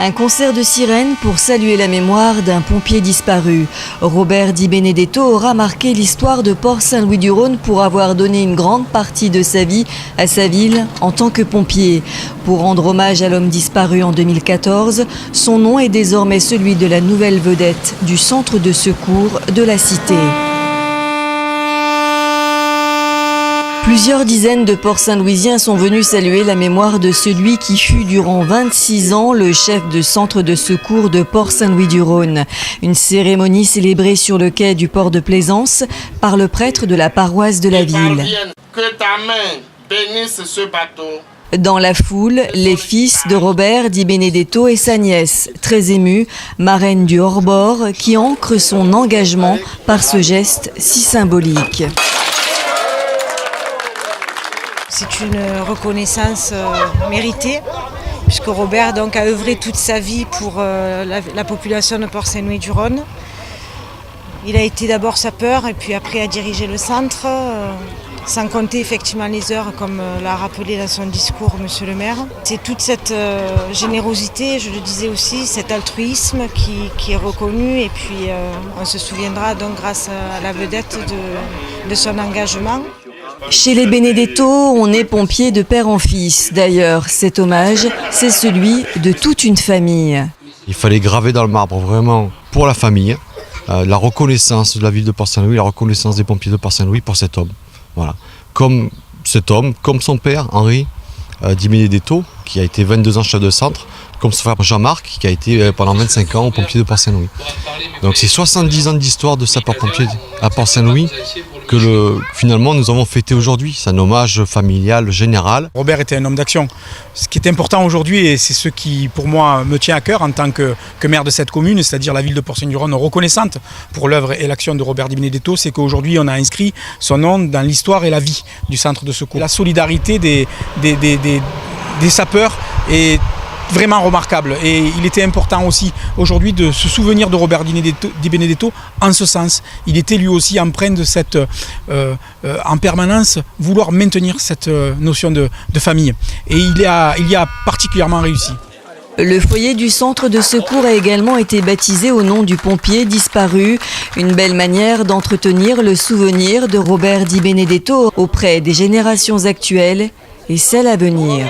Un concert de sirènes pour saluer la mémoire d'un pompier disparu. Robert Di Benedetto aura marqué l'histoire de Port-Saint-Louis-du-Rhône pour avoir donné une grande partie de sa vie à sa ville en tant que pompier. Pour rendre hommage à l'homme disparu en 2014, son nom est désormais celui de la nouvelle vedette du centre de secours de la cité. Plusieurs dizaines de Port-Saint-Louisiens sont venus saluer la mémoire de celui qui fut durant 26 ans le chef de centre de secours de Port-Saint-Louis-du-Rhône. Une cérémonie célébrée sur le quai du port de Plaisance par le prêtre de la paroisse de la ville. Que ta main bénisse ce bateau. Dans la foule, les fils de Robert Di Benedetto et sa nièce, très émue, marraine du hors-bord, qui ancre son engagement par ce geste si symbolique. C'est une reconnaissance méritée, puisque Robert donc, a œuvré toute sa vie pour la population de Port-Saint-Louis-du-Rhône. Il a été d'abord sapeur et puis après a dirigé le centre, sans compter effectivement les heures, comme l'a rappelé dans son discours Monsieur le maire. C'est toute cette générosité, je le disais aussi, cet altruisme qui est reconnu, et puis on se souviendra donc grâce à la vedette de son engagement. Chez les Benedetto, on est pompier de père en fils. D'ailleurs, cet hommage, c'est celui de toute une famille. Il fallait graver dans le marbre vraiment pour la famille, la reconnaissance de la ville de Port-Saint-Louis, la reconnaissance des pompiers de Port-Saint-Louis pour cet homme. Voilà. Comme cet homme, comme son père, Henri Di Benedetto, qui a été 22 ans chef de centre, comme son frère Jean-Marc, qui a été pendant 25 ans au pompier de Port-Saint-Louis. Donc c'est 70 ans d'histoire de sapeur-pompier à Port-Saint-Louis que finalement nous avons fêté aujourd'hui. C'est un hommage familial général. Robert était un homme d'action. Ce qui est important aujourd'hui, et c'est ce qui pour moi me tient à cœur en tant que maire de cette commune, c'est-à-dire la ville de Port-Saint-Louis-du-Rhône reconnaissante pour l'œuvre et l'action de Robert Di Benedetto, c'est qu'aujourd'hui on a inscrit son nom dans l'histoire et la vie du centre de secours. La solidarité des sapeurs est vraiment remarquable, et il était important aussi aujourd'hui de se souvenir de Robert Di Benedetto en ce sens. Il était lui aussi empreint de cette en permanence vouloir maintenir cette notion de famille, et il y a particulièrement réussi. Le foyer du centre de secours a également été baptisé au nom du pompier disparu. Une belle manière d'entretenir le souvenir de Robert Di Benedetto auprès des générations actuelles et celles à venir.